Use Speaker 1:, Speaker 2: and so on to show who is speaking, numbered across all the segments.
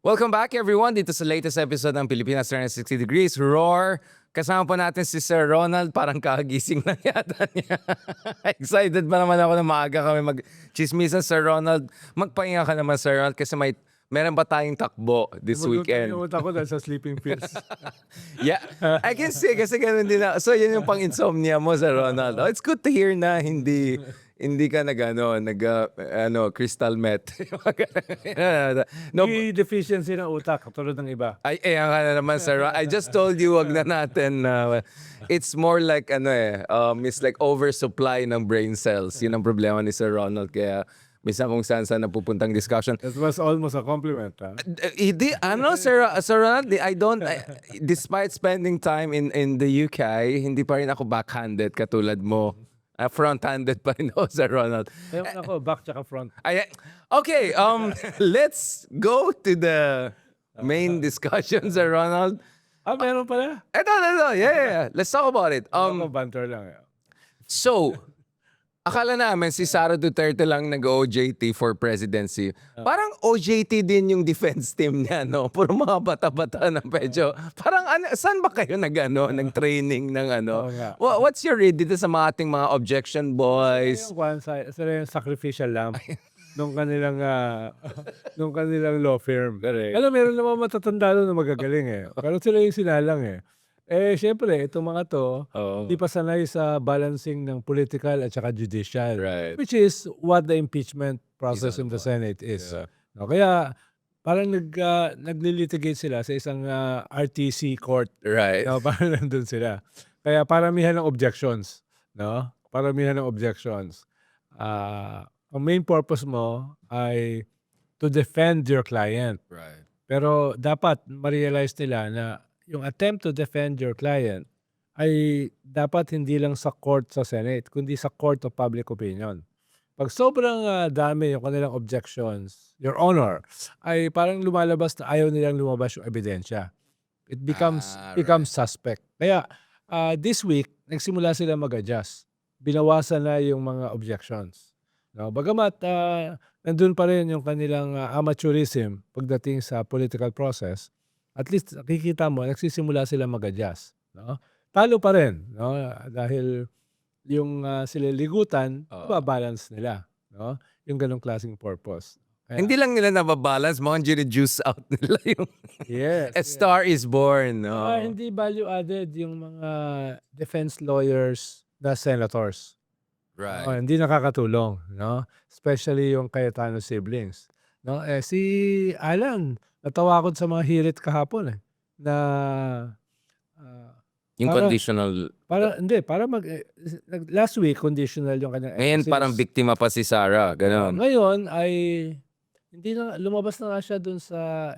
Speaker 1: Welcome back everyone dito sa latest episode ng Pilipinas 360 Degrees Roar. Kasama po natin si Sir Ronald, parang kagising lang yata niya. Excited pa naman ako na maaga kami mag-chismisan, Sir Ronald. Magpahinga ka naman, Sir Ronald, kasi meron ba tayong takbo this weekend?
Speaker 2: Yung utak ko dahil sa sleeping pills.
Speaker 1: Yeah, I can see kasi ganun din na. So yun yung pang-insomnia mo, Sir Ronald. Oh, it's good to hear na hindi ka crystal meth. No,
Speaker 2: May deficiency ng utak, katulad ng iba.
Speaker 1: ang ka na naman, Sir. I just told you, wag na natin. It's more like, it's like oversupply ng brain cells. Yun ang problema ni Sir Ronald. Kaya, minsan kung saan napupuntang discussion.
Speaker 2: That was almost a compliment. Huh?
Speaker 1: Sir Ronald, despite spending time in the UK, hindi pa rin ako backhanded katulad mo. Front-handed pa rin ako, Sir Ronald.
Speaker 2: Ewan ako, back tsaka front.
Speaker 1: Okay, let's go to the main discussion, Sir Ronald.
Speaker 2: Meron pala?
Speaker 1: Ito, yeah. Let's talk about it.
Speaker 2: Ako, banter lang.
Speaker 1: So, akala namin si Sara Duterte lang nag-OJT for presidency. Parang OJT din yung defense team niya, no? Puro mga bata-bata na medyo. Parang saan ba kayo nag-training ng ano? What's your read dito sa mga ating mga objection boys?
Speaker 2: Sila yung sacrificial lamb nung kanilang law firm.
Speaker 1: Correct.
Speaker 2: Alam, meron naman matatanda doon na magagaling eh. Pero sila yung sinalang eh. Siyempre, itong mga to, di pa sanay sa balancing ng political at saka judicial.
Speaker 1: Right.
Speaker 2: Which is what the impeachment process in the Senate is.
Speaker 1: Yeah.
Speaker 2: No, kaya, parang naglilitigate sila sa isang RTC court.
Speaker 1: Right.
Speaker 2: No, parang nandun sila. Kaya paramihan ng objections. No? Paramihan ng objections. Ang main purpose mo ay to defend your client.
Speaker 1: Right.
Speaker 2: Pero dapat ma-realize nila na yung attempt to defend your client ay dapat hindi lang sa court sa Senate, kundi sa court of public opinion. Pag sobrang dami yung kanilang objections, Your Honor, ay parang lumalabas na ayaw nilang lumabas yung ebidensya. It becomes suspect. Kaya this week, nagsimula sila mag-adjust. Binawasan na yung mga objections. No, bagamat nandun pa rin yung kanilang amateurism pagdating sa political process, at least nakikita mo, nagsisimula sila mag-adjust. No? Talo pa rin. No? Dahil yung sila ligutan, balance nila. No? Yung ganong klaseng purpose. Kaya,
Speaker 1: Hindi lang nila nababalance, mukhang juice out nila yung
Speaker 2: yes.
Speaker 1: A Star is Born. No?
Speaker 2: Hindi value added yung mga defense lawyers na senators.
Speaker 1: Right.
Speaker 2: Hindi nakakatulong. No? Especially yung Cayetano siblings. No? Si Alan, natawa ako sa mga hirit kahapon na
Speaker 1: Yung
Speaker 2: para-
Speaker 1: conditional.
Speaker 2: last week conditional yung kanyang
Speaker 1: Ngayon parang biktima pa si Sarah. Ganon.
Speaker 2: Ngayon ay hindi na lumabas na nga siya dun sa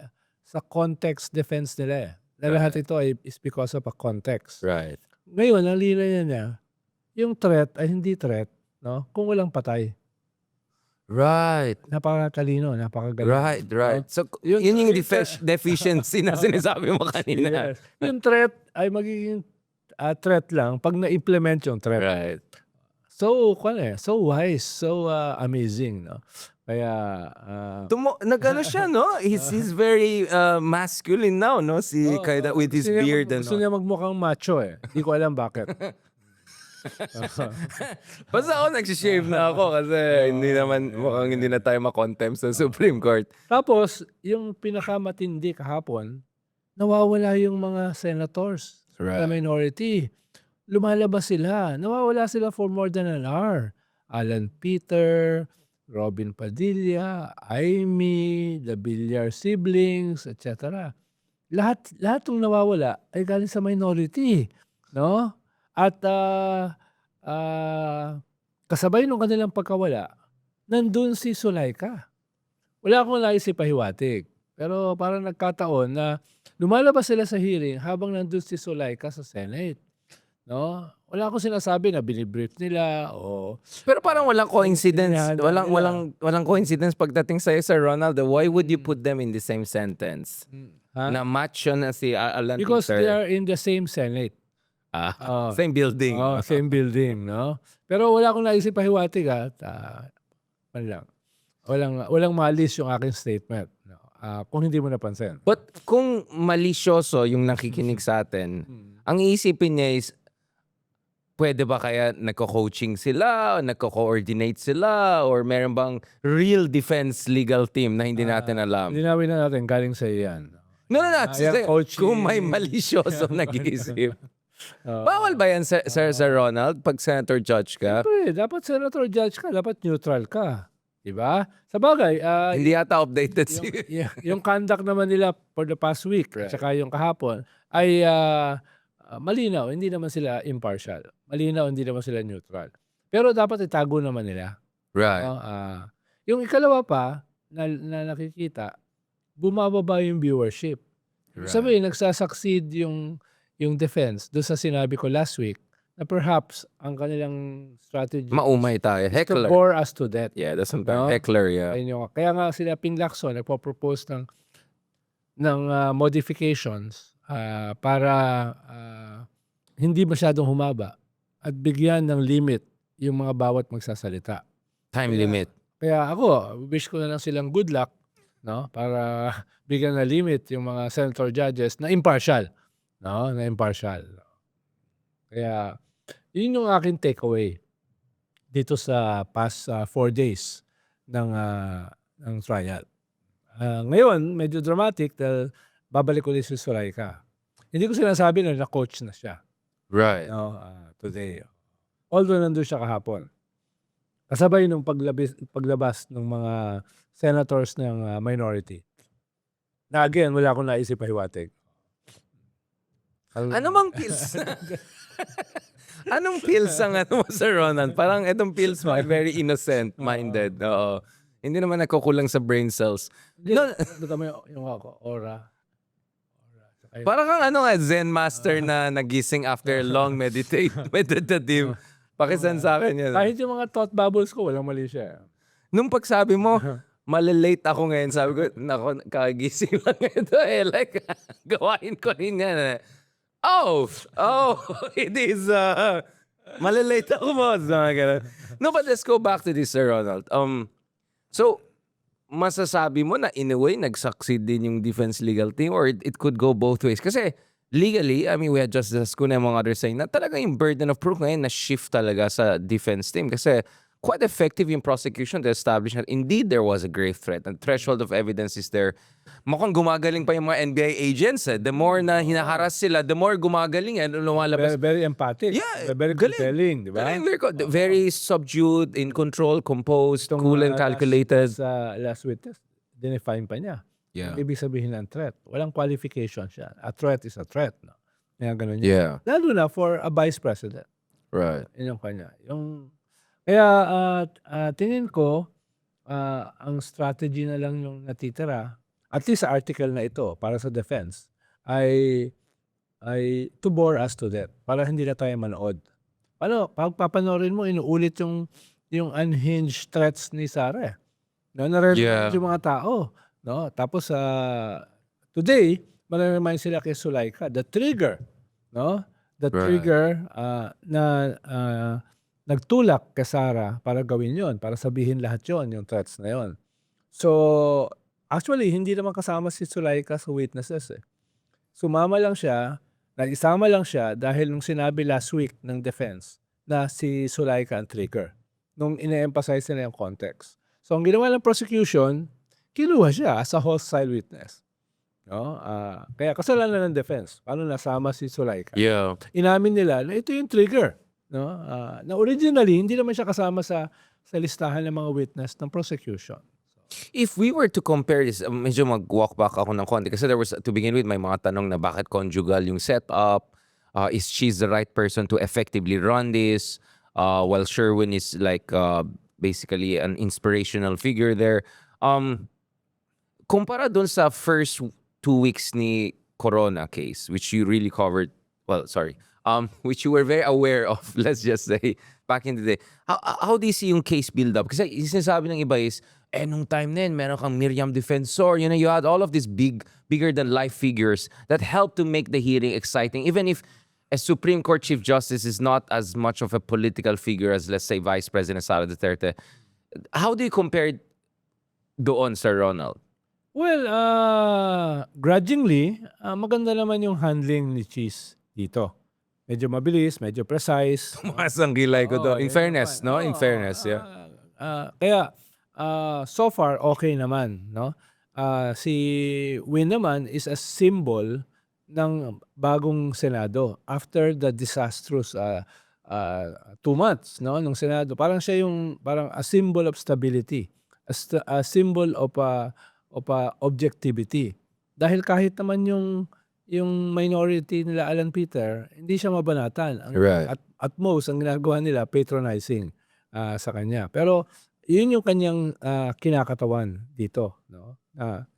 Speaker 2: context defense nila eh. Na lahat ito ay is because of a context.
Speaker 1: Right.
Speaker 2: Ngayon ang lilay niya yung threat ay hindi threat, no? Kung walang patay.
Speaker 1: Right.
Speaker 2: Napakatalino, napakagaling.
Speaker 1: Right. So, yun yung deficiency na sinasabi mo kanina.
Speaker 2: Yes. Yung threat ay magiging threat lang pag na-implement yung threat.
Speaker 1: Right.
Speaker 2: So, so wise, so amazing, no? Kaya,
Speaker 1: Nag-ano siya, no? He's very masculine now, no? Si Kaida with his beard.
Speaker 2: Gusto niya magmukhang macho eh. Hindi ko alam bakit.
Speaker 1: Basta ako nagsishave na ako kasi mukhang hindi na tayo makontempt sa Supreme Court.
Speaker 2: Tapos, yung pinakamatindi kahapon, nawawala yung mga senators na minority. Lumalabas sila. Nawawala sila for more than an hour. Alan Peter, Robin Padilla, Amy, the Villar siblings, etc. Lahat ng nawawala ay galing sa minority. No? At kasabay nung kanilang pagkawala, nandun si Zulaika. Wala akong nais ipahiwatig. Pero parang nagkataon na lumalabas sila sa hearing habang nandun si Zulaika sa Senate. No? Wala akong sinasabi na binibrief nila o...
Speaker 1: Pero parang walang coincidence. Walang coincidence pagdating sa'yo, Sir Ronald. Why would you put them in the same sentence? Na match yun na si Alan
Speaker 2: Because
Speaker 1: Peter.
Speaker 2: they are in the same Senate.
Speaker 1: Same building.
Speaker 2: Same building, no? Pero wala akong naisip pahiwatig at walang malis yung aking statement. No? kung hindi mo napansin.
Speaker 1: But kung malisyoso yung nakikinig sa atin, ang iisipin niya is, pwede ba kaya nagko-coaching sila, o nagko-coordinate sila, or meron bang real defense legal team na hindi natin alam?
Speaker 2: Linawin na natin, galing sa yan.
Speaker 1: No,
Speaker 2: Ayan, coaching.
Speaker 1: kung may malisyoso nag-iisip. Bawal ba yan, Sir Ronald, pag senator judge ka?
Speaker 2: Siyempre, dapat senator judge ka, dapat neutral ka. Diba? Sa bagay,
Speaker 1: Hindi yata updated si...
Speaker 2: yung conduct naman nila for the past week,
Speaker 1: Right.
Speaker 2: at saka yung kahapon, ay malinaw, hindi naman sila impartial. Malinaw, hindi naman sila neutral. Pero dapat itago naman nila.
Speaker 1: Right.
Speaker 2: Yung ikalawa pa, na nakikita, bumababa yung viewership.
Speaker 1: Right.
Speaker 2: Sabi, nagsasucceed yung defense doon sa sinabi ko last week na perhaps ang kanilang strategy
Speaker 1: Maumay tayo.
Speaker 2: is to
Speaker 1: Heckler.
Speaker 2: bore us to death.
Speaker 1: Yeah, that's some
Speaker 2: No?
Speaker 1: heckler, yeah.
Speaker 2: Ayun yung- Kaya nga sila Ping Lacson nagpo-propose ng modifications para hindi masyadong humaba at bigyan ng limit yung mga bawat magsasalita.
Speaker 1: Time limit.
Speaker 2: Kaya ako, wish ko na lang silang good luck, no? Para bigyan na limit yung mga senator judges na impartial, no? Na impartial. Kaya yun yung aking takeaway dito sa past 4 days ng trial. Ngayon, medyo dramatic dahil babalik ulit si Soraika. Hindi ko sinasabi na na-coach na siya,
Speaker 1: Right.
Speaker 2: no? Today. Although nandun siya kahapon. Kasabay nung paglabas ng mga senators ng minority. Na again, wala akong naisip pahiwatig.
Speaker 1: Ano mang pills? Anong pills ang ano mo, Sir Ronald? Parang itong pills mo ay very innocent-minded. Oo. Hindi naman nagkukulang sa brain cells. No,
Speaker 2: Ito mo yung aura.
Speaker 1: parang kang ano nga, Zen master na nagising after long meditative. Pakisend sa akin yan.
Speaker 2: Kahit yung mga thought bubbles ko, walang mali siya.
Speaker 1: Nung pagsabi mo, malilate ako ngayon, sabi ko, nako, kagising lang ito eh. Like, gawain ko rin yan eh. Oh, it is, malilate ako mo. No, but let's go back to this, Sir Ronald. So, masasabi mo na in a way, nag-succeed din yung defense legal team or it could go both ways? Kasi, legally, I mean, we had Justice Cunha among others saying na talaga yung burden of proof ngayon na-shift talaga sa defense team. Kasi, quite effective yung prosecution to establish that indeed there was a grave threat. The threshold of evidence is there. Mukhang gumagaling pa yung mga NBI agents. The more na hinaharas sila, the more gumagaling. Lumalabas.
Speaker 2: Very empathic.
Speaker 1: Yeah,
Speaker 2: Very
Speaker 1: galing.
Speaker 2: compelling, di ba?
Speaker 1: Very subdued, in control, composed, cool and calculated.
Speaker 2: Sa last witness, dinefine pa niya.
Speaker 1: Yeah.
Speaker 2: Ibig sabihin ng threat. Walang qualification siya. A threat is a threat. No? Kaya ganun yun.
Speaker 1: Yeah.
Speaker 2: Lalo na for a vice president.
Speaker 1: Right.
Speaker 2: Yun yung kanya. Kaya tingin ko, ang strategy na lang yung natitira, at least sa article na ito, para sa defense, ay to bore us to death. Para hindi na tayo manood. Pag papanorin mo, inuulit yung unhinged threats ni Sara. No,
Speaker 1: Yeah.
Speaker 2: yung mga tao. No? Tapos, today, maramihan sila kay Sulaika. The trigger, no? The
Speaker 1: Right.
Speaker 2: trigger na nagtulak kay Sara para gawin yon, para sabihin lahat yon, yung threats na yon. So, actually, hindi naman kasama si Sulaika sa witnesses eh. Sumama lang siya, nag-isama lang siya dahil nung sinabi last week ng defense na si Sulaika ang trigger. Nung ine-emphasize nila yung context. So, ang ginawa ng prosecution, kinuha siya as a hostile witness. No? Kaya kasalanan ng defense. Paano nasama si Sulaika?
Speaker 1: Yeah.
Speaker 2: Inamin nila na ito yung trigger. No? Na originally, hindi naman siya kasama sa listahan ng mga witness ng prosecution.
Speaker 1: If we were to compare this, medyo mag-walk back ako ng konti kasi there was, to begin with, may mga tanong na bakit conjugal yung setup, is she's the right person to effectively run this, while Sherwin is like basically an inspirational figure there. Kumpara dun sa first 2 weeks ni Corona case, which you really covered, which you were very aware of, let's just say, back in the day. How do you see yung case build up? Kasi sinasabi ng iba is, nung time na yun, meron kang Miriam Defensor, you had all of these bigger than life figures that helped to make the hearing exciting, even if a Supreme Court Chief Justice is not as much of a political figure as, let's say, Vice President Sara Duterte. How do you compare doon, Sir Ronald?
Speaker 2: Well, grudgingly, maganda naman yung handling ni Cheese dito. Medyo mabilis, medyo precise, no?
Speaker 1: Tumaas ang kilay ko
Speaker 2: Oo,
Speaker 1: doon. In
Speaker 2: yun
Speaker 1: fairness,
Speaker 2: naman.
Speaker 1: no? In
Speaker 2: Oo,
Speaker 1: fairness, yeah.
Speaker 2: kaya so far okay naman, no? Si Win naman is a symbol ng bagong Senado after the disastrous 2 months, no, nung Senado. Parang siya yung parang a symbol of stability, a symbol of objectivity. Dahil kahit naman yung minority nila Alan Peter, hindi siya mabanatan.
Speaker 1: Right.
Speaker 2: At most, ang ginagawa nila, patronizing sa kanya. Pero yun yung kanyang kinakatawan dito, no? Ah,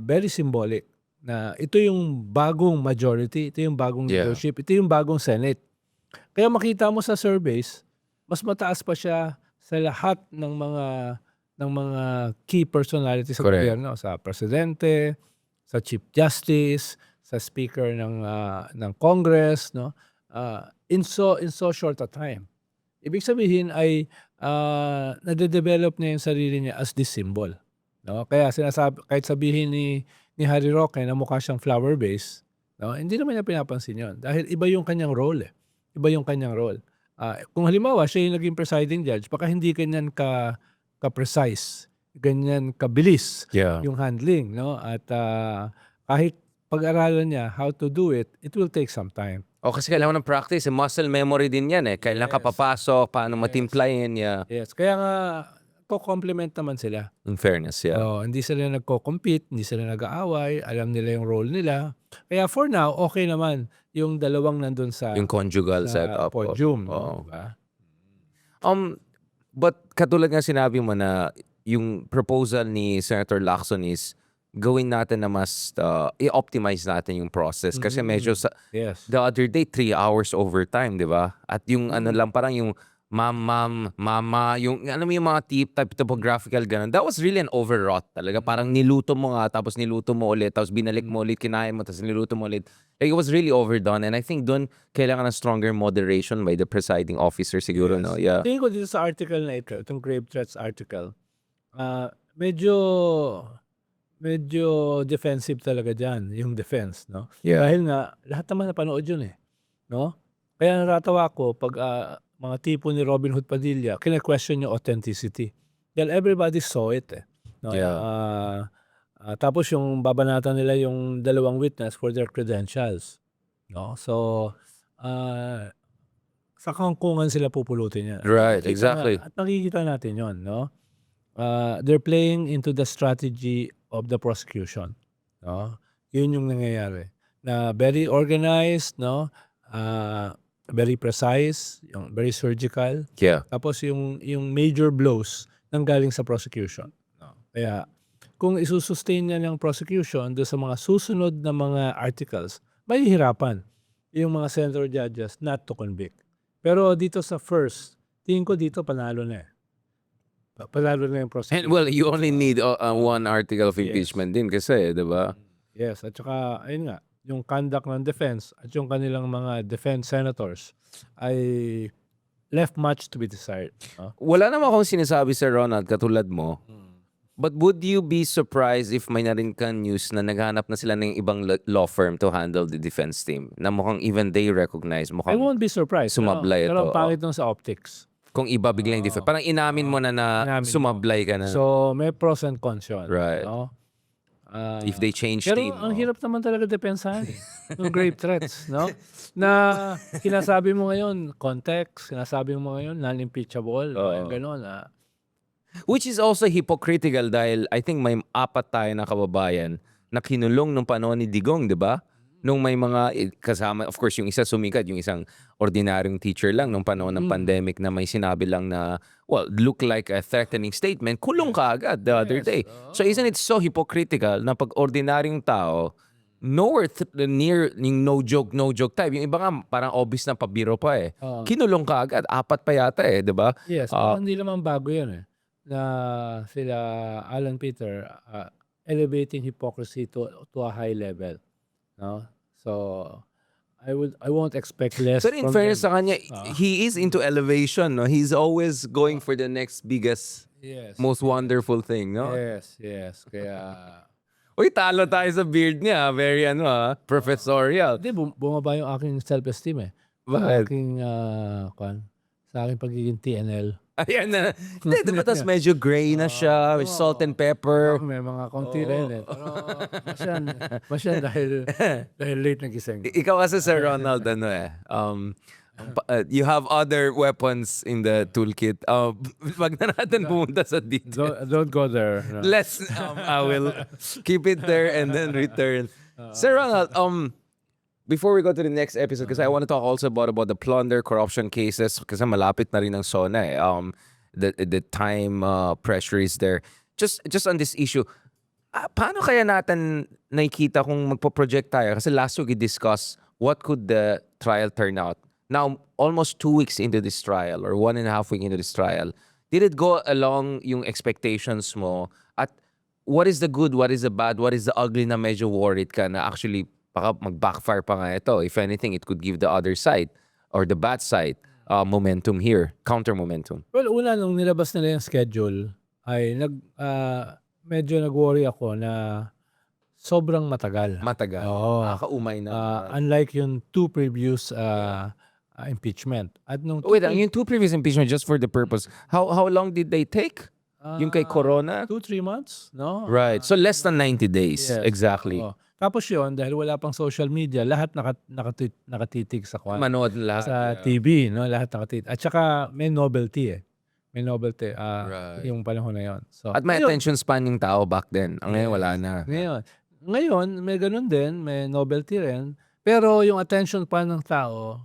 Speaker 2: very symbolic na ito yung bagong majority, ito yung bagong
Speaker 1: Yeah.
Speaker 2: leadership, ito yung bagong Senate. Kaya makita mo sa surveys, mas mataas pa siya sa lahat ng mga key personalities sa
Speaker 1: Correct.
Speaker 2: gobyerno, sa presidente, sa chief justice, sa speaker ng Congress, no? In so short a time. Ibig sabihin ay nade-develop niya yung sarili niya as this symbol, no? Kaya kahit sabihin ni Harry Roque na mukha siyang flower base, no? Hindi naman niya pinapansin 'yon dahil iba yung kanyang role, eh. Iba yung kanyang role. Kung halimbawa siya yung naging presiding judge, baka hindi ganyan ka-precise, ganyan kabilis
Speaker 1: Yeah.
Speaker 2: yung handling, no? At kahit pag-aralan niya how to do it, it will take some time.
Speaker 1: O kasi kailangan ng practice. Muscle memory din yan eh. Kailan ka
Speaker 2: Yes.
Speaker 1: papasok, paano matimplayin. Yeah.
Speaker 2: Yes, kaya nga ko-complement naman sila.
Speaker 1: In fairness, yeah.
Speaker 2: Hindi sila nagko-compete, hindi sila nag-aaway, alam nila yung role nila. Kaya for now, okay naman yung dalawang nandun sa
Speaker 1: Yung conjugal
Speaker 2: sa
Speaker 1: setup.
Speaker 2: podium,
Speaker 1: Oo.
Speaker 2: no? Diba?
Speaker 1: But katulad nga sinabi mo na yung proposal ni Senator Lacson is gawin natin na mas i-optimize natin yung process. Kasi medyo
Speaker 2: Yes.
Speaker 1: the other day, 3 hours overtime, di ba? At yung ano lang, parang yung ma'am, mama, yung ano mo yung mga type topographical ganun. That was really an overwrought talaga. Parang niluto mo nga, tapos niluto mo ulit, tapos binalik mo ulit, kinain mo, tapos niluto mo ulit. Like, it was really overdone. And I think doon, kailangan ng stronger moderation by the presiding officer siguro, no? Yeah.
Speaker 2: Tingin ko dito sa article na ito, itong grave threats article, medyo defensive talaga dyan, yung defense, no?
Speaker 1: Yeah.
Speaker 2: Dahil nga, lahat naman napanood yun eh, no? Kaya natatawa ko pag mga tipo ni Robin Hood Padilla, kina-question yung authenticity. Dahil everybody saw it eh. No?
Speaker 1: Yeah.
Speaker 2: Tapos yung babanatan nila yung dalawang witness for their credentials. No? So, sa kangkungan sila pupulutin yan.
Speaker 1: Right,
Speaker 2: Nakikita
Speaker 1: exactly.
Speaker 2: At nakikita natin yon, no? They're playing into the strategy of the prosecution. No? Yun yung nangyayari. Na very organized, no? Very precise, yung very surgical.
Speaker 1: Yeah.
Speaker 2: Tapos yung major blows nanggaling sa prosecution. No? Kaya kung isusustain niya ng prosecution do sa mga susunod na mga articles, mahihirapan yung mga senator judges not to convict. Pero dito sa first, tingin ko dito panalo na eh. Panalo na yung prosecution.
Speaker 1: And well, you only need one article of impeachment din kasi, di ba?
Speaker 2: Yes, at saka, ayun nga, yung conduct ng defense at yung kanilang mga defense senators ay left much to be desired. No?
Speaker 1: Wala naman akong sinasabi sa Ronald katulad mo. But would you be surprised if may narin ka news na naghanap na sila ng ibang law firm to handle the defense team? Na mukhang even they recognize,
Speaker 2: I
Speaker 1: mukhang
Speaker 2: won't be surprised.
Speaker 1: sumablay
Speaker 2: Pero
Speaker 1: ito.
Speaker 2: ang pangit nung sa optics.
Speaker 1: Kung iba biglang defense. Parang inamin mo na
Speaker 2: Inamin mo.
Speaker 1: sumablay ka na.
Speaker 2: So, may pros and cons yun.
Speaker 1: Right.
Speaker 2: No?
Speaker 1: If they change
Speaker 2: Pero
Speaker 1: team.
Speaker 2: ang hirap naman talaga depensahan eh. Yung grave threats, no? Na sinasabi mo ngayon, context, sinasabi mo ngayon, non-impeachable. Yung gano'n.
Speaker 1: Which is also hypocritical dahil I think may 4 tayo na kababayan na kinulong nung panahon ni Digong, di ba? Nung may mga kasama, of course, yung isa sumikat, yung isang ordinaryong teacher lang nung panahon ng pandemic na may sinabi lang na, well, look like a threatening statement, kulong ka agad the other day. So isn't it so hypocritical na pag ordinaryong tao, nowhere near yung no joke type. Yung iba nga parang obvious na pabiro pa eh. Kinulong ka agad, 4 pa yata eh, di ba?
Speaker 2: Yes, parang hindi naman bago yun eh. Na sila Alan Peter elevating hypocrisy to a high level. No? So, I won't expect less
Speaker 1: But in
Speaker 2: from
Speaker 1: fairness
Speaker 2: them.
Speaker 1: sa kanya, he is into elevation. No? He's always going for the next biggest
Speaker 2: Yes.
Speaker 1: most wonderful thing, no?
Speaker 2: Yes. Kaya,
Speaker 1: Uy, talo tayo sa beard niya. Very professorial.
Speaker 2: hindi, bumaba yung aking self-esteem eh. Sa
Speaker 1: Bakit?
Speaker 2: aking, sa aking pagiging TNL.
Speaker 1: Ayan na. Hindi, diba tas medyo gray na siya, with salt and pepper.
Speaker 2: May mga konti rin eh. Pero masyan dahil late nagising.
Speaker 1: Ikaw kasi Sir Ronald, you have other weapons in the toolkit. Wag na natin pumunta sa detail.
Speaker 2: Don't go there. No.
Speaker 1: I will keep it there and then return. Sir Ronald, before we go to the next episode, because I want to talk also about the plunder, corruption cases, kasi malapit na rin ang SONA eh. The time pressure is there. Just on this issue, paano kaya natin nakikita kung magpo-project tayo? Kasi last week we discussed what could the trial turn out. Now, almost 2 weeks into this trial or 1.5 weeks into this trial, did it go along yung expectations mo? At what is the good, what is the bad, what is the ugly na medyo worried ka na actually baka mag-backfire pa nga ito. If anything, it could give the other side or the bad side momentum here, counter momentum.
Speaker 2: Well, una nung nilabas nila yung schedule, ay medyo nag-worry ako na sobrang matagal.
Speaker 1: Matagal.
Speaker 2: Oo.
Speaker 1: Nakaumay na.
Speaker 2: Unlike yung 2 previous impeachment. At nung
Speaker 1: Wait, yung 2 previous impeachment, just for the purpose, how long did they take? Yung kay Corona?
Speaker 2: 2-3 months, no?
Speaker 1: Right. So less than 90 days.
Speaker 2: Yes.
Speaker 1: Exactly.
Speaker 2: Oo. Tapos yun, dahil wala pang social media, lahat nakatitig sa
Speaker 1: Manood lahat.
Speaker 2: sa TV, no? Lahat nakatitig. At saka may novelty eh. May novelty
Speaker 1: Right.
Speaker 2: yung panahon na yun. So,
Speaker 1: At may
Speaker 2: ngayon,
Speaker 1: attention span yung tao back then. Ang ngayon wala na.
Speaker 2: Ngayon, may ganun din, may novelty rin. Pero yung attention span ng tao,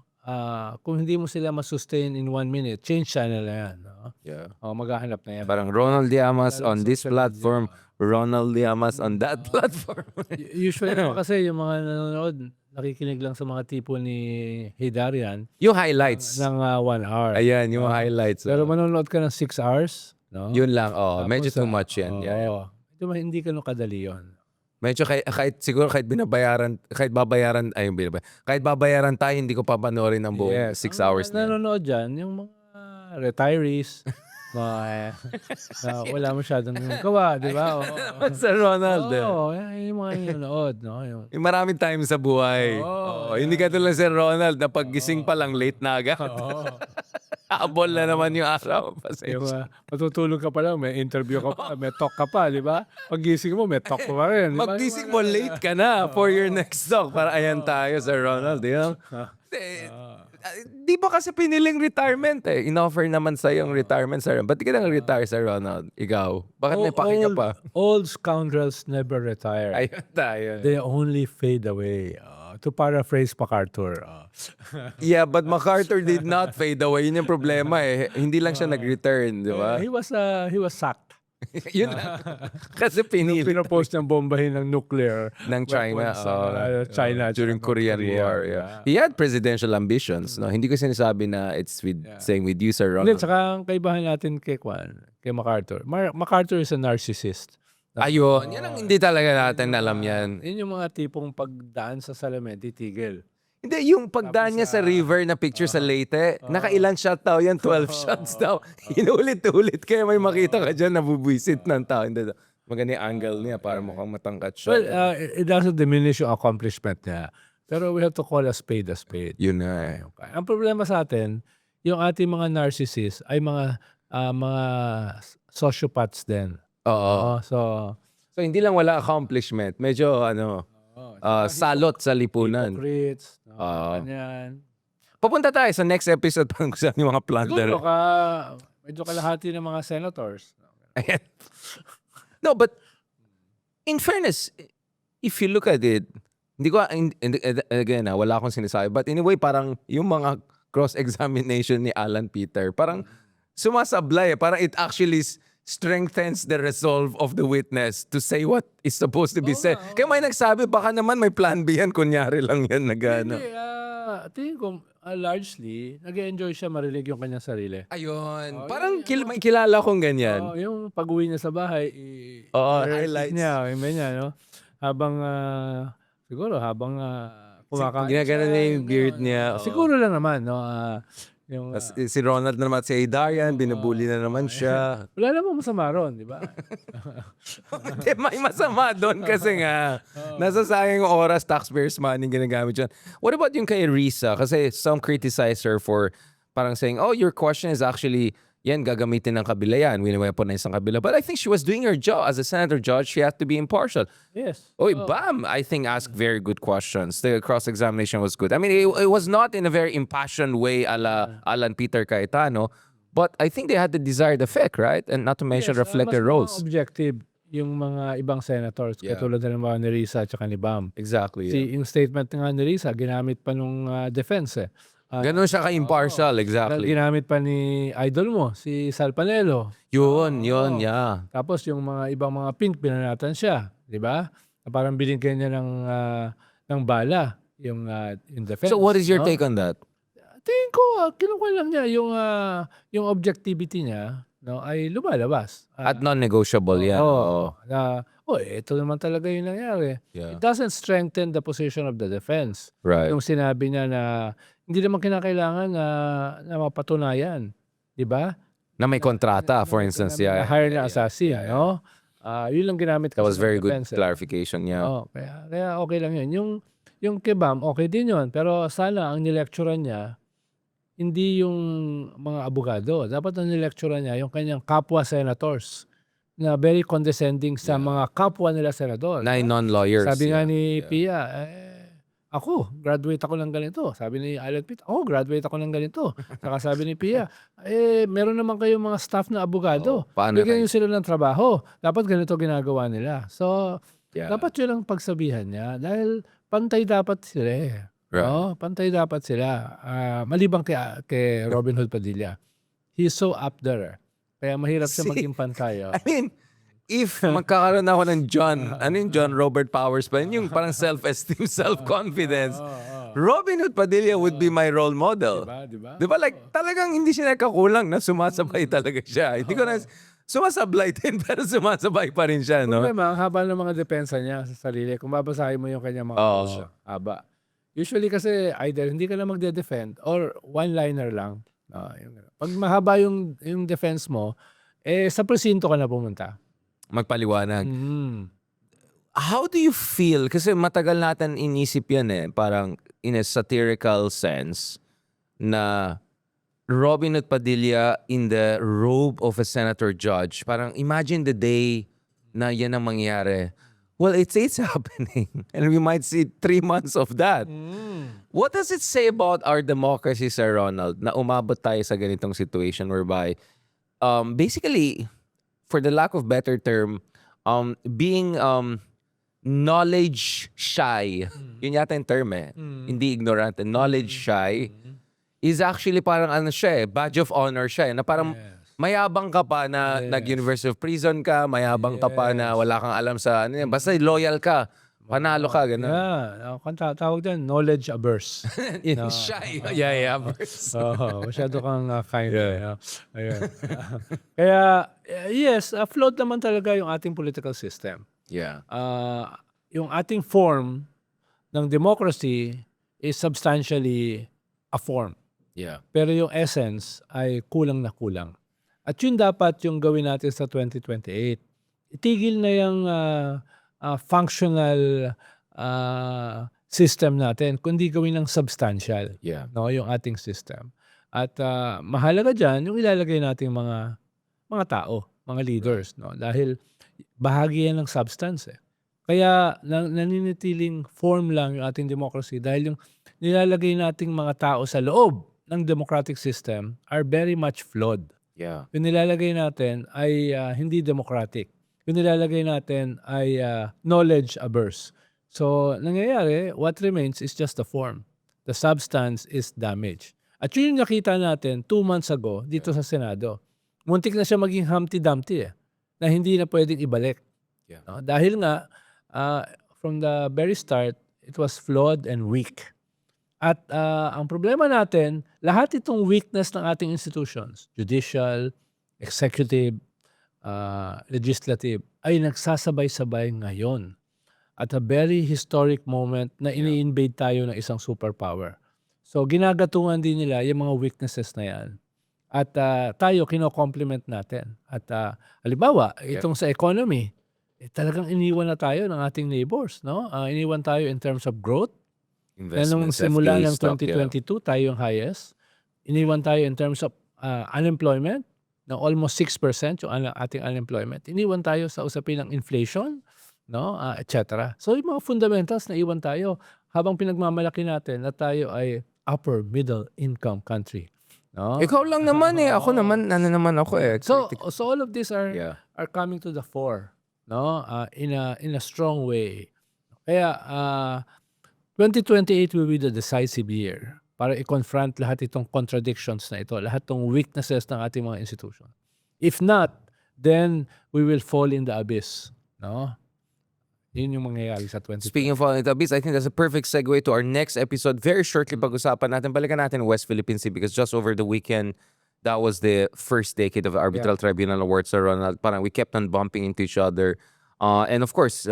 Speaker 2: kung hindi mo sila masustain in 1 minute, change channel na yan. No?
Speaker 1: Yeah.
Speaker 2: Maghahanap na yan.
Speaker 1: Parang Ronald Llamas on this
Speaker 2: social
Speaker 1: platform, Ronald Llamas on that platform.
Speaker 2: Usually kasi yung mga nanonood, nakikinig lang sa mga tipo ni Hidarian
Speaker 1: Yung highlights.
Speaker 2: ng 1 hour.
Speaker 1: Ayan, yung highlights.
Speaker 2: Pero manonood ka ng 6 hours, no?
Speaker 1: Yun lang.
Speaker 2: Tapos,
Speaker 1: Medyo too much yan. Yeah.
Speaker 2: Oo. Hindi ka kadali yun.
Speaker 1: Medyo kahit siguro kahit binabayaran, kahit babayaran tayo, hindi ko papanoorin ng buong 6 hours na yan.
Speaker 2: Nanonood dyan, yung mga retirees, mga wala masyadong gawa, di ba?
Speaker 1: Sir Ronald.
Speaker 2: Oo, yung mga nanonood, no?
Speaker 1: Yung maraming time sa buhay. Hindi ka tulad Sir Ronald na paggising pa lang late na agad. Habol na naman yung araw.
Speaker 2: Yung matutulog ka pa lang, may interview ka pa, may talk ka pa, di ba? Paggising mo, may talk pa rin.
Speaker 1: Maggising mo, late ka na for your next talk. Para ayan tayo, Sir Ronald. Di ba kasi piniling retirement eh? In-offer naman sa yung retirement, Sir. Ba't di ka nang retire, Sir Ronald? Ikaw? Bakit may paki ka pa?
Speaker 2: Old scoundrels never retire.
Speaker 1: Ayun tayo.
Speaker 2: They only fade away. To paraphrase MacArthur.
Speaker 1: Yeah, but MacArthur did not fade away. Yun yung problema eh. Hindi lang siya nag-return, di ba?
Speaker 2: He was sacked.
Speaker 1: Yun lang. Kasi pinili.
Speaker 2: Pinopose niyang bombahin ng nuclear
Speaker 1: ng China.
Speaker 2: China
Speaker 1: During Korean War. Yeah. He had presidential ambitions. No? Hindi ko sinasabi na it's saying with you, Sir
Speaker 2: Hindi,
Speaker 1: Ronald.
Speaker 2: saka ang kaibahan natin kay MacArthur. MacArthur is a narcissist.
Speaker 1: Ayun. Yan ang hindi talaga natin alam yan.
Speaker 2: Yun yung mga tipong pagdaan sa salamin, titigil.
Speaker 1: Hindi, yung pagdaan niya sa river na picture sa Leyte, nakailan shot daw yan? 12 shots daw. Inulit-ulit. Kaya may makita ka dyan, nabubwisit ng tao. Hindi, maganda yung angle niya para mukhang matangkat siya.
Speaker 2: Well, it doesn't diminish yung accomplishment niya. Pero we have to call a spade a spade.
Speaker 1: Yun na eh.
Speaker 2: Ang problema sa atin, yung ating mga narcissists ay mga sociopaths din.
Speaker 1: Oo.
Speaker 2: So
Speaker 1: hindi lang wala accomplishment. Medyo salot sa lipunan.
Speaker 2: Hypocrites. Ganyan.
Speaker 1: Papunta tayo sa next episode pang saan yung mga plunder.
Speaker 2: Siguro medyo kalahati ng mga senators.
Speaker 1: Ayan. No, but in fairness, if you look at it, hindi ko, again, wala akong sinasabi. But anyway, parang yung mga cross-examination ni Alan Peter, parang sumasablay. Parang it actually strengthens the resolve of the witness to say what is supposed to be said. Kaya may nagsabi, baka naman may plan B yan, kunyari lang yan na gano'n.
Speaker 2: Hindi, tingin ko, largely, nag-enjoy siya marinig yung kanyang sarili.
Speaker 1: Ayun. Parang may kilala kong ganyan.
Speaker 2: Yung pag-uwi niya sa bahay,
Speaker 1: highlights
Speaker 2: niya, no? Habang, siguro, kumakain
Speaker 1: ginagana niya yung beard niya.
Speaker 2: Siguro lang naman, no? Yung,
Speaker 1: Tas si Ronald naman at si Darian, binubuli na naman siya.
Speaker 2: wala namang masama ron, di ba?
Speaker 1: Hindi, may masama doon kasi nga, nasasayang yung oras, taxpayers' money ginagamit dyan. What about yung kay Risa? Kasi some criticize her for parang saying, oh, your question is actually, yan, gagamitin ng kabila yan. Wini-weaponize ng kabila. But I think she was doing her job. As a senator judge, she had to be impartial.
Speaker 2: Yes.
Speaker 1: Oy, Bam, I think asked very good questions. The cross-examination was good. I mean, it was not in a very impassioned way ala Alan Peter Cayetano, but I think they had the desired effect, right? And not to mention reflect their
Speaker 2: mas
Speaker 1: roles.
Speaker 2: objective yung mga ibang senators,
Speaker 1: Yeah.
Speaker 2: katulad na mga ni Risa at saka ni Bam.
Speaker 1: Exactly.
Speaker 2: Yung statement nga ni Risa, ginamit pa nung defense eh.
Speaker 1: Ganun siya ka-impartial, exactly.
Speaker 2: Ginamit pa ni idol mo, si Sal Panelo.
Speaker 1: Yun, yeah.
Speaker 2: Tapos yung mga ibang mga pink, pinanatan siya. Di ba? Parang binigyan niya ng bala yung defense.
Speaker 1: So what is your
Speaker 2: no?
Speaker 1: take on that?
Speaker 2: Tingin ko, kinukuha lang niya yung objectivity niya, no, ay lumalabas.
Speaker 1: At non-negotiable yan. Oo.
Speaker 2: Ito naman talaga yung nangyari.
Speaker 1: Yeah.
Speaker 2: It doesn't strengthen the position of the defense.
Speaker 1: Right.
Speaker 2: Yung sinabi niya na hindi naman kinakailangan na mapatunayan. Di ba?
Speaker 1: Na may kontrata, for instance. Yeah.
Speaker 2: Hire na assassin, no? Yun lang ginamit
Speaker 1: That
Speaker 2: kasi
Speaker 1: was very
Speaker 2: ng
Speaker 1: good
Speaker 2: defense, eh.
Speaker 1: clarification, yeah.
Speaker 2: Kaya okay lang yun. Yung kay Bam, okay din yun. Pero sana ang nilecturean niya, hindi yung mga abogado. Dapat ang nilecturean niya, yung kanyang kapwa senators na very condescending sa mga kapwa nila senador.
Speaker 1: Na non-lawyers.
Speaker 2: Sabi nga
Speaker 1: yeah.
Speaker 2: ni Pia, ako, graduate ako ng ganito. Sabi ni Alan Pitt, graduate ako ng ganito. Saka sabi ni Pia, meron naman kayong mga staff na abogado.
Speaker 1: Paano
Speaker 2: Bigyan
Speaker 1: kayo?
Speaker 2: nyo sila ng trabaho. Dapat ganito ginagawa nila. So,
Speaker 1: Yeah.
Speaker 2: dapat yun ang pagsabihan niya. Dahil pantay dapat sila eh.
Speaker 1: Right.
Speaker 2: No? Pantay dapat sila. Maliban kay Robin Hood Padilla. He's so up there. Kaya mahirap siya
Speaker 1: See,
Speaker 2: maging pantay.
Speaker 1: I mean, if magkakaroon ako ng John Robert Powers pa, yung parang self-esteem, self-confidence, Robin Hood Padilla would be my role model.
Speaker 2: Diba?
Speaker 1: Di ba? Like, talagang hindi siya nagkakulang na sumasabay talaga siya. Hindi ko na, sumasablay din, pero sumasabay pa rin siya, no?
Speaker 2: Problema, ang haba ng mga depensa niya sa sarili. Kung babasahin mo yung kanyang mga
Speaker 1: Oo.
Speaker 2: posts, haba. Usually kasi either hindi ka na magde-defend or one-liner lang. Pag mahaba yung defense mo, sa presinto ka na pumunta.
Speaker 1: Magpaliwanag.
Speaker 2: Mm.
Speaker 1: How do you feel? Kasi matagal natin inisip yan eh. Parang in a satirical sense na Robin Hood Padilla in the robe of a senator judge. Parang imagine the day na yan ang mangyari. Well, it's happening. And we might see 3 months of that. What does it say about our democracy, Sir Ronald, na umabot tayo sa ganitong situation whereby basically, for the lack of better term, being knowledge shy, yun yata yung term eh, hindi ignorant, knowledge shy, is actually parang ano siya eh, badge of honor siya eh, na parang mayabang ka pa na nag-University of Prison ka, mayabang ka pa na wala kang alam sa ano yan, basta loyal ka, panalo ka, gano'n.
Speaker 2: Yeah, tawag dyan, knowledge averse.
Speaker 1: Shy. Yeah.
Speaker 2: Masyado kang kind. Ayun. Kaya, yes, flawed naman talaga yung ating political system.
Speaker 1: Yeah.
Speaker 2: Yung ating form ng democracy is substantially a form.
Speaker 1: Yeah.
Speaker 2: Pero yung essence ay kulang na kulang. At yun dapat yung gawin natin sa 2028. Itigil na yung functional system natin, kundi gawin ng substantial.
Speaker 1: Yeah.
Speaker 2: No, yung ating system. At mahalaga dyan yung ilalagay nating mga tao, mga leaders. No? Dahil bahagi yan ng substance eh. Kaya naninitiling form lang yung ating democracy dahil yung nilalagay nating mga tao sa loob ng democratic system are very much flawed.
Speaker 1: Yeah.
Speaker 2: Yung nilalagay natin ay hindi democratic. Yung nilalagay natin ay knowledge averse. So, nangyayari, what remains is just the form. The substance is damaged. At yun yung nakita natin 2 months ago dito sa Senado. Muntik na siya maging Humpty Dumpty na hindi na pwedeng ibalik.
Speaker 1: Yeah.
Speaker 2: No? Dahil nga, from the very start, it was flawed and weak. At ang problema natin, lahat itong weakness ng ating institutions, judicial, executive, legislative, ay nagsasabay-sabay ngayon. At a very historic moment na ini-invade tayo ng isang superpower. So ginagatungan din nila yung mga weaknesses na yan. At tayo kino-complement natin. At halimbawa, itong sa economy, talagang iniwan na tayo ng ating neighbors, no? Iniwan tayo in terms of growth. Nung
Speaker 1: Investments,
Speaker 2: simula
Speaker 1: FTA
Speaker 2: ng
Speaker 1: stock, yeah.
Speaker 2: 2022, tayo yung highest. Iniwan tayo in terms of unemployment, na almost 6% yung ating unemployment. Iniwan tayo sa usapin ng inflation, no? Etc. So yung mga fundamentals na iwan tayo habang pinagmamalaki natin na tayo ay upper middle income country. No?
Speaker 1: Ikaw lang naman eh. Ako naman, ano naman ako eh.
Speaker 2: So all of these are
Speaker 1: Yeah.
Speaker 2: are coming to the fore, no? In a strong way. Kaya 2028 will be the decisive year para i-confront lahat itong contradictions na ito, lahat itong weaknesses ng ating mga institution. If not, then we will fall in the abyss, no? Yun yung mangyayari sa 2028.
Speaker 1: Speaking of falling into abyss, I think that's a perfect segue to our next episode. Very shortly, pag-usapan natin, balikan natin West Philippine Sea because just over the weekend, that was the first decade of the Arbitral Tribunal Awards. So Ronald, parang we kept on bumping into each other. And of course,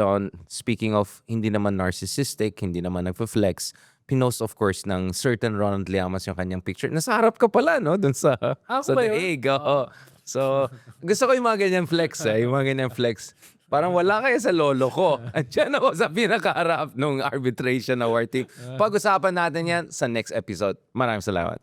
Speaker 1: speaking of hindi naman narcissistic, hindi naman nagpa-flex, pinost of course ng certain Ronald Llamas yung kanyang picture. Nasa harap ka pala, no? Dun sa
Speaker 2: Ako ba yun?
Speaker 1: daig. Oo. So, gusto ko yung mga ganyan flex yung mga ganyan flex. Parang wala kayo sa lolo ko. Andiyan ako sa pinakaharap ng arbitration award team. Pag-usapan natin yan sa next episode. Maraming salamat.